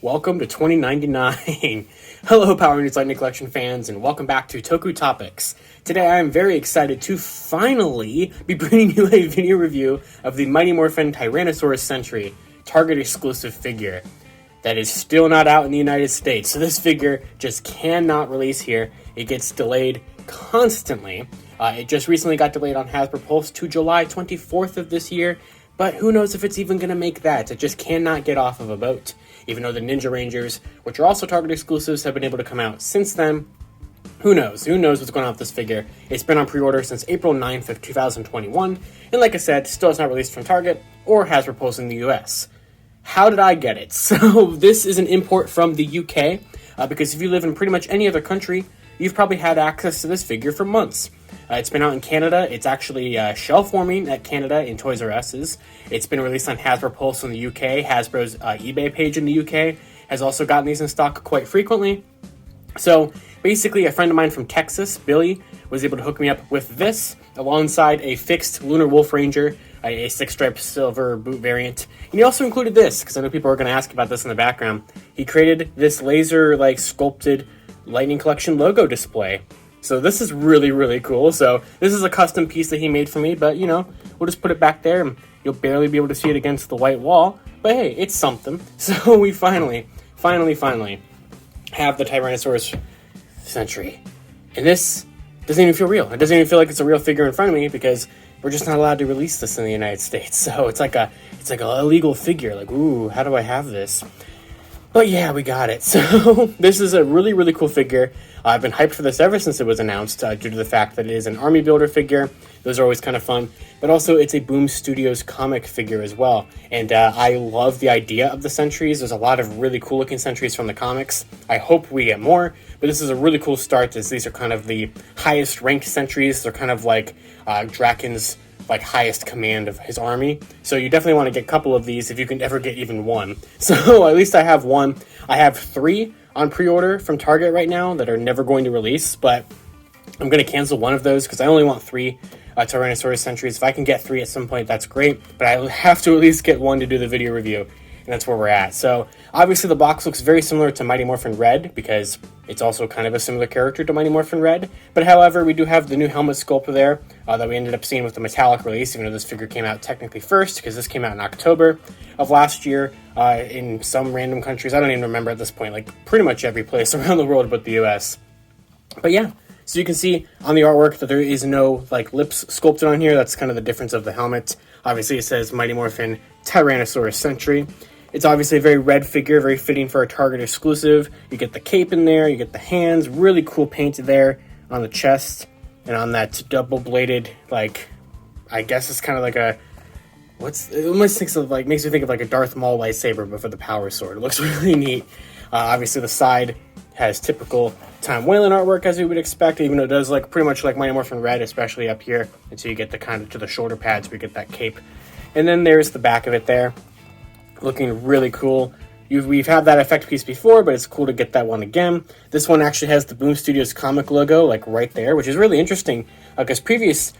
Welcome to 2099. Hello, Power Rangers Lightning Collection fans, and welcome back to Toku Topics. Today I am very excited to finally be bringing you a video review of the Mighty Morphin Tyrannosaurus Sentry, Target exclusive figure that is still not out in the United States. So this figure just cannot release here. It gets delayed constantly. It just recently got delayed on Hasbro Pulse to July 24th of this year, but who knows if it's even going to make that. It just cannot get off of a boat. Even though the Ninja Rangers, which are also Target exclusives, have been able to come out since then. Who knows? Who knows what's going on with this figure? It's been on pre-order since April 9th of 2021, and like I said, still is not released from Target or Hasbro Pulse in the US. How did I get it? So this is an import from the UK, because if you live in pretty much any other country, you've probably had access to this figure for months. It's been out in Canada. It's actually shelf warming at Canada in Toys R Us's. It's been released on Hasbro Pulse in the UK. Hasbro's eBay page in the UK has also gotten these in stock quite frequently. So basically, a friend of mine from Texas, Billy, was able to hook me up with this alongside a fixed Lunar Wolf Ranger, a six-stripe silver boot variant. And he also included this, because I know people are going to ask about this in the background. He created this laser-like sculpted Lightning Collection logo display. So this is really, really cool. So this is a custom piece that he made for me, but, you know, we'll just put it back there, and you'll barely be able to see it against the white wall. But hey, it's something. So we finally have the Tyrannosaurus Sentry. And this doesn't even feel real. It doesn't even feel like it's a real figure in front of me, because we're just not allowed to release this in the United States. So it's like a illegal figure. Like, ooh, how do I have this? But yeah, we got it. So this is a really, really cool figure. I've been hyped for this ever since it was announced, due to the fact that it is an army builder figure. Those are always kind of fun. But also, it's a Boom Studios comic figure as well. And I love the idea of the sentries. There's a lot of really cool looking sentries from the comics. I hope we get more. But this is a really cool start, as these are kind of the highest ranked sentries. They're kind of like Draken's highest command of his army. So you definitely want to get a couple of these if you can ever get even one. So at least I have one. I have 3 on pre-order from Target right now that are never going to release, but I'm going to cancel one of those because I only want 3 Tyrannosaurus Sentries. If I can get 3 at some point, that's great, but I have to at least get one to do the video review, and that's where we're at. So obviously the box looks very similar to Mighty Morphin Red, because it's also kind of a similar character to Mighty Morphin Red. But however, we do have the new helmet sculpt there that we ended up seeing with the metallic release, even though this figure came out technically first, because this came out in October of last year in some random countries. I don't even remember at this point, like pretty much every place around the world but the US. But yeah, so you can see on the artwork that there is no lips sculpted on here. That's kind of the difference of the helmet. Obviously it says Mighty Morphin Tyrannosaurus Sentry. It's obviously a very red figure, very fitting for a Target exclusive. You get the cape in there, you get the hands, really cool paint there on the chest, and on that double-bladed, I guess it's kind of like a, it almost makes me think of like a Darth Maul lightsaber, but for the power sword. It looks really neat. Obviously the side has typical Tom Whalen artwork, as you would expect, even though it does look pretty much like Mighty Morphin Red, especially up here, until you get the kind of to the shoulder pads, we get that cape. And then there's the back of it there, looking really cool. We've had that effect piece before, but it's cool to get that one again. This one actually has the Boom Studios comic logo right there, which is really interesting, because previous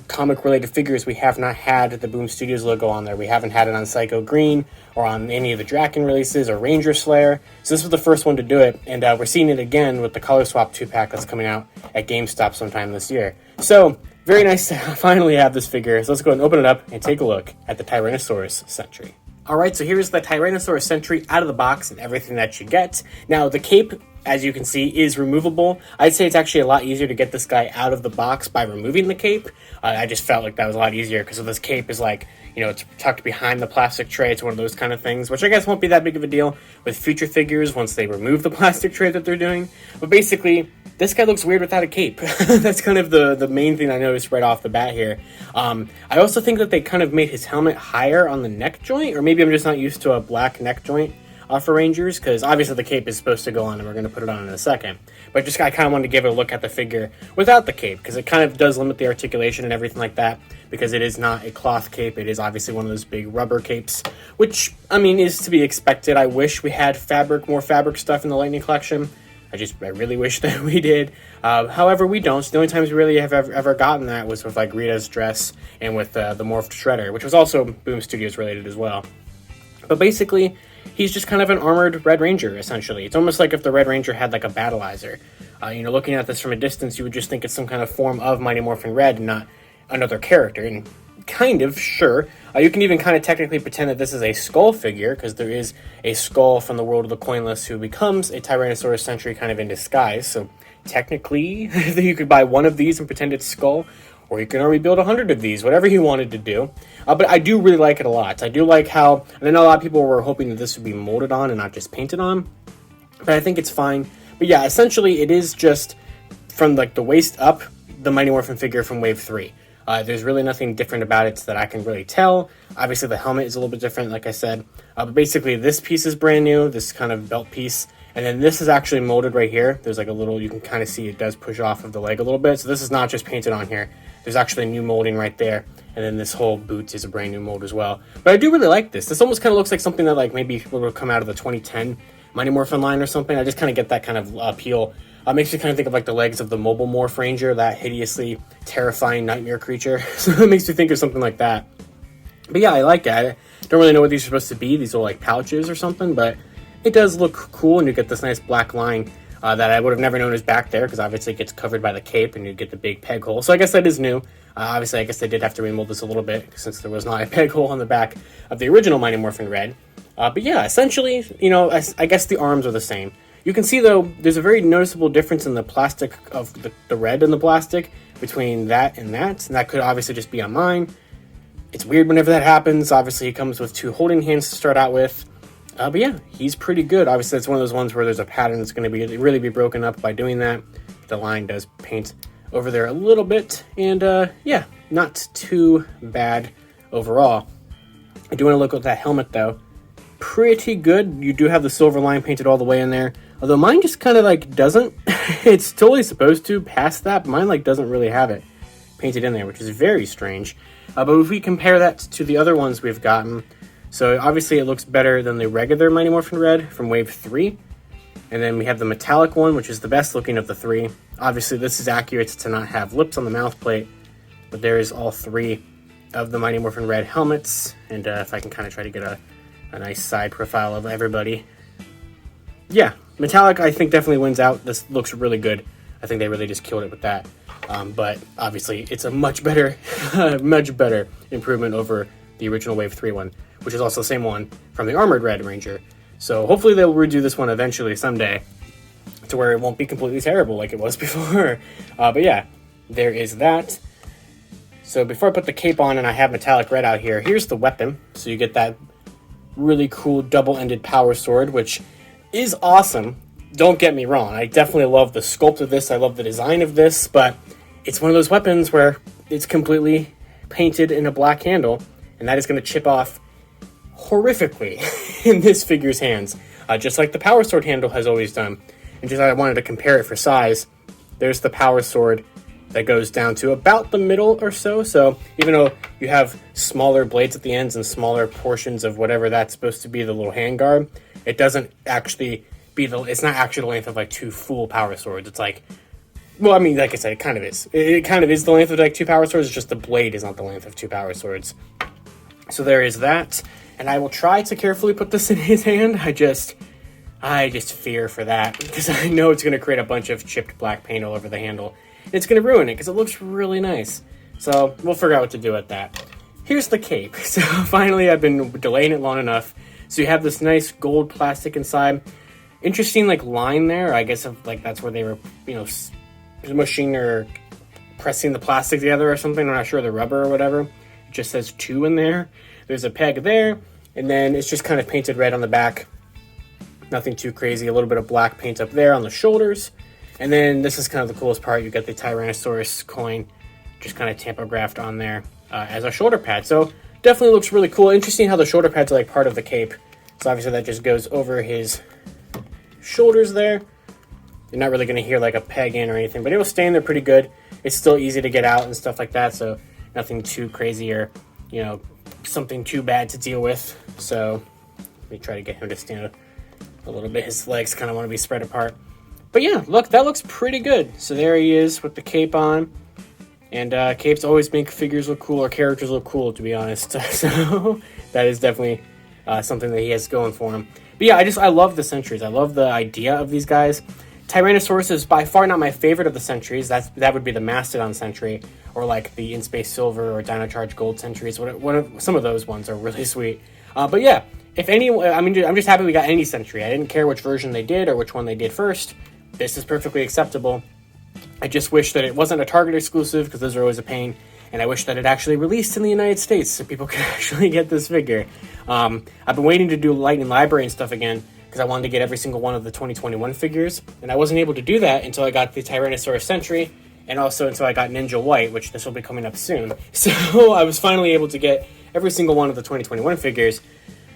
comic-related figures, we have not had the Boom Studios logo on there. We haven't had it on Psycho Green, or on any of the Draken releases, or Ranger Slayer. So this was the first one to do it, and we're seeing it again with the Color Swap 2-pack that's coming out at GameStop sometime this year. So, very nice to finally have this figure. So let's go ahead and open it up and take a look at the Tyrannosaurus Sentry. Alright, so here's the Tyrannosaurus Sentry out of the box and everything that you get. Now, the cape, as you can see, is removable. I'd say it's actually a lot easier to get this guy out of the box by removing the cape. I just felt like that was a lot easier, because this cape is it's tucked behind the plastic tray. It's one of those kind of things, which I guess won't be that big of a deal with future figures once they remove the plastic tray that they're doing. But basically, this guy looks weird without a cape. That's kind of the main thing I noticed right off the bat here. I also think that they kind of made his helmet higher on the neck joint, or maybe I'm just not used to a black neck joint for Rangers, because obviously the cape is supposed to go on, and we're going to put it on in a second. But I kind of wanted to give it a look at the figure without the cape, because it kind of does limit the articulation and everything like that, because it is not a cloth cape. It is obviously one of those big rubber capes, which, I mean, is to be expected. I wish we had more fabric stuff in the Lightning Collection. I really wish that we did. However, we don't. So the only times we really have ever gotten that was with Rita's dress and with the Morphed Shredder, which was also Boom Studios related as well. But basically, he's just kind of an armored Red Ranger, essentially. It's almost like if the Red Ranger had like a battleizer. Looking at this from a distance, you would just think it's some kind of form of Mighty Morphin Red, not another character. And kind of, sure. You can even kind of technically pretend that this is a skull figure, because there is a skull from the world of the Coinless who becomes a Tyrannosaurus Sentry kind of in disguise. So technically, you could buy one of these and pretend it's skull, or you can already build 100 of these, whatever you wanted to do. But I do really like it a lot. I do like how, and I know a lot of people were hoping that this would be molded on and not just painted on, but I think it's fine. But yeah, essentially it is just from like the waist up, the Mighty Morphin figure from Wave 3. There's really nothing different about it that I can really tell. Obviously the helmet is a little bit different, like I said. But basically this piece is brand new, this kind of belt piece. And then this is actually molded right here. There's like a little, you can kind of see it does push off of the leg a little bit. So this is not just painted on here. There's actually new molding right there. And then this whole boot is a brand new mold as well. But I do really like this. This almost kind of looks like something that like maybe would come out of the 2010 Mighty Morphin line or something. I just kind of get that kind of appeal. Makes me kind of think of like the legs of the Mobile Morph Ranger, that hideously terrifying nightmare creature. So it makes me think of something like that. But yeah, I like it. I don't really know what these are supposed to be. These are like pouches or something, but it does look cool, and you get this nice black line that I would have never known is back there, because obviously it gets covered by the cape, and you get the big peg hole. So I guess that is new. Obviously, I guess they did have to remold this a little bit, since there was not a peg hole on the back of the original Mighty Morphin Red. But yeah, essentially, I guess the arms are the same. You can see, though, there's a very noticeable difference in the plastic of the red and the plastic between that, and that could obviously just be on mine. It's weird whenever that happens. Obviously, he comes with 2 holding hands to start out with. But yeah, he's pretty good. Obviously, it's one of those ones where there's a pattern that's going to really be broken up by doing that. The line does paint over there a little bit, and yeah, not too bad overall. I do want to look at that helmet, though. Pretty good. You do have the silver line painted all the way in there, although mine just kind of like doesn't. It's totally supposed to past that, but mine like doesn't really have it painted in there, which is very strange. But if we compare that to the other ones we've gotten, so obviously it looks better than the regular Mighty Morphin Red from Wave 3. And then we have the metallic one, which is the best looking of the 3. Obviously this is accurate to not have lips on the mouth plate, but there is all 3 of the Mighty Morphin Red helmets. And if I can kind of try to get a nice side profile of everybody. Yeah, metallic I think definitely wins out. This looks really good. I think they really just killed it with that. But obviously it's a much better improvement over the original Wave 3 one, which is also the same one from the Armored Red Ranger. So hopefully they'll redo this one eventually someday to where it won't be completely terrible like it was before. But yeah, there is that. So before I put the cape on and I have metallic red out here, here's the weapon. So you get that really cool double-ended power sword, which is awesome. Don't get me wrong. I definitely love the sculpt of this. I love the design of this, but it's one of those weapons where it's completely painted in a black handle, and that is going to chip off horrifically in this figure's hands, just like the power sword handle has always done. And just I wanted to compare it for size. There's the power sword that goes down to about the middle or so. So even though you have smaller blades at the ends and smaller portions of whatever that's supposed to be, the little handguard, it doesn't actually it's not actually the length of like 2 full power swords. It's like, well, I mean, like I said, it kind of is. It kind of is the length of like 2 power swords. It's just the blade is not the length of 2 power swords. So there is that. And I will try to carefully put this in his hand. I just fear for that, because I know it's going to create a bunch of chipped black paint all over the handle. It's going to ruin it because it looks really nice. So we'll figure out what to do with that. Here's the cape. So finally, I've been delaying it long enough. So you have this nice gold plastic inside. Interesting like line there. I guess if, like that's where they were, mushing or pressing the plastic together or something. I'm not sure, the rubber or whatever. It just says 2 in there. There's a peg there. And then it's just kind of painted red on the back. Nothing too crazy. A little bit of black paint up there on the shoulders. And then this is kind of the coolest part. You get the Tyrannosaurus coin just kind of tampographed on there as a shoulder pad. So definitely looks really cool. Interesting how the shoulder pads are like part of the cape. So obviously that just goes over his shoulders there. You're not really going to hear like a peg in or anything, but it will stay in there pretty good. It's still easy to get out and stuff like that. So nothing too crazy or, something too bad to deal with. So let me try to get him to stand a little bit. His legs kind of want to be spread apart. But yeah, look, that looks pretty good. So there he is with the cape on. And capes always make figures look cool, or characters look cool, to be honest. So that is definitely something that he has going for him. But yeah, I love the Sentries. I love the idea of these guys. Tyrannosaurus is by far not my favorite of the Sentries. That would be the Mastodon Sentry, or like the In Space Silver or Dino Charge Gold Sentries. Some of those ones are really sweet. But yeah, if any, I mean, I'm just happy we got any Sentry. I didn't care which version they did or which one they did first. This is perfectly acceptable. I just wish that it wasn't a Target exclusive, because those are always a pain. And I wish that it actually released in the United States so people could actually get this figure. I've been waiting to do Lightning Library and stuff again, because I wanted to get every single one of the 2021 figures. And I wasn't able to do that until I got the Tyrannosaurus Sentry, and also until I got Ninja White, which this will be coming up soon. So I was finally able to get every single one of the 2021 figures,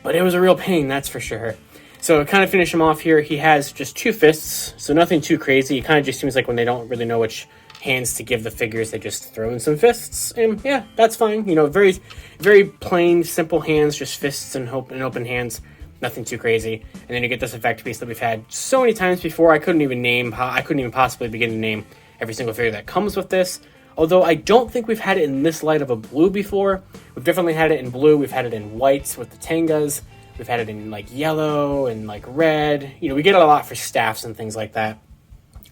but it was a real pain, that's for sure. So to kind of finish him off here, he has just 2 fists, so nothing too crazy. It kind of just seems like when they don't really know which hands to give the figures, they just throw in some fists, and yeah, that's fine. You know, very, very plain, simple hands, just fists and open hands, nothing too crazy. And then you get this effect piece that we've had so many times before. I couldn't even possibly begin to name every single figure that comes with this. Although I don't think we've had it in this light of a blue before. We've definitely had it in blue. We've had it in white with the Tengas. We've had it in like yellow and like red. You know, we get it a lot for staffs and things like that.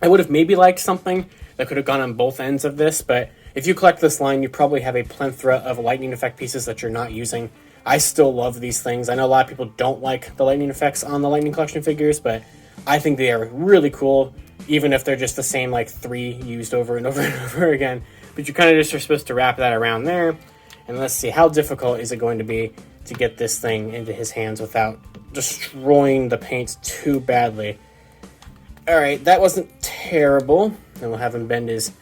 I would have maybe liked something that could have gone on both ends of this, but if you collect this line, you probably have a plethora of lightning effect pieces that you're not using. I still love these things. I know a lot of people don't like the lightning effects on the Lightning Collection figures, but I think they are really cool, even if they're just the same like 3 used over and over and over again. But you kind of just are supposed to wrap that around there. And let's see, how difficult is it going to be to get this thing into his hands without destroying the paint too badly? Alright, that wasn't terrible. And we'll have him bend his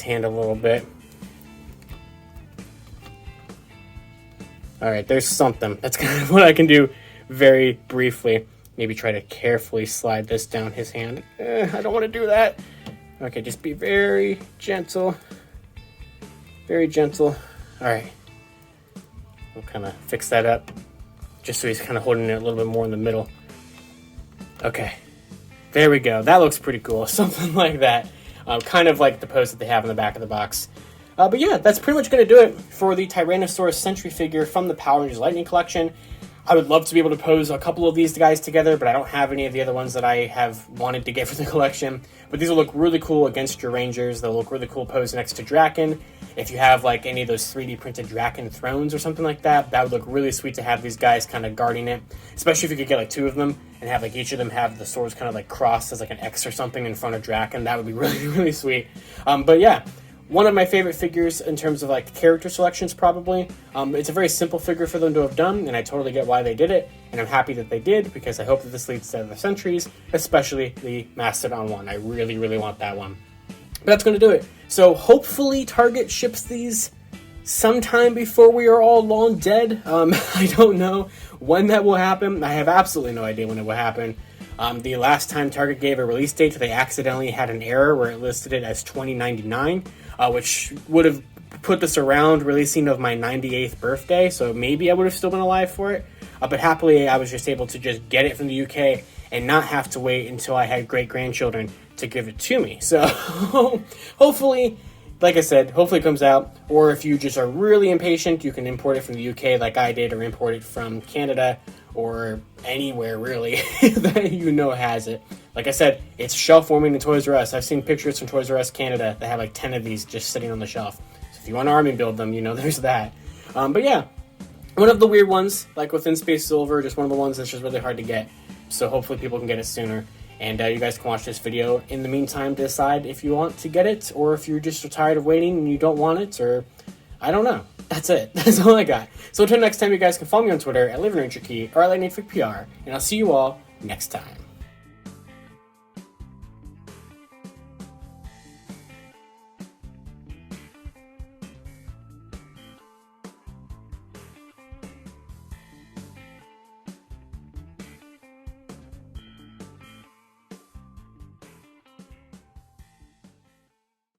hand a little bit. Alright, there's something. That's kind of what I can do very briefly. Maybe try to carefully slide this down his hand. I don't want to do that. Okay, just be very gentle. Very gentle. Alright. We'll kind of fix that up, just so he's kind of holding it a little bit more in the middle. Okay. There we go. That looks pretty cool. Something like that. Kind of like the pose that they have in the back of the box. But yeah, that's pretty much going to do it for the Tyrannosaurus Sentry figure from the Power Rangers Lightning Collection. I would love to be able to pose a couple of these guys together, but I don't have any of the other ones that I have wanted to get for the collection. But these will look really cool against your Rangers. They'll look really cool posed next to Draken. If you have like any of those 3D printed Draken thrones or something like that, that would look really sweet to have these guys kind of guarding it. Especially if you could get like 2 of them and have like each of them have the swords kind of like crossed as like an X or something in front of Draken. That would be really, really sweet. But yeah. One of my favorite figures in terms of like character selections, probably. It's a very simple figure for them to have done, and I totally get why they did it, and I'm happy that they did, because I hope that this leads to the Sentries, especially the Mastodon one. I really, really want that one. But that's going to do it. So hopefully Target ships these sometime before we are all long dead. I don't know when that will happen. I have absolutely no idea when it will happen. The last time Target gave a release date, they accidentally had an error where it listed it as 2099, which would have put this around releasing of my 98th birthday, so maybe I would have still been alive for it. But happily, I was just able to just get it from the UK and not have to wait until I had great-grandchildren to give it to me. So hopefully, like I said, hopefully it comes out. Or if you just are really impatient, you can import it from the UK like I did, or import it from Canada, or anywhere really that you know has it. Like I said, it's shelf warming in Toys R Us. I've seen pictures from Toys R Us Canada that have like 10 of these just sitting on the shelf. So if you want to army build them, you know there's that. But yeah, one of the weird ones, like with In Space Silver, just one of the ones that's just really hard to get. So hopefully people can get it sooner. And you guys can watch this video in the meantime to decide if you want to get it, or if you're just tired of waiting and you don't want it, or I don't know. That's it. That's all I got. So until next time, you guys can follow me on Twitter at LivingRangerKey or at LightningFigPR, and I'll see you all next time.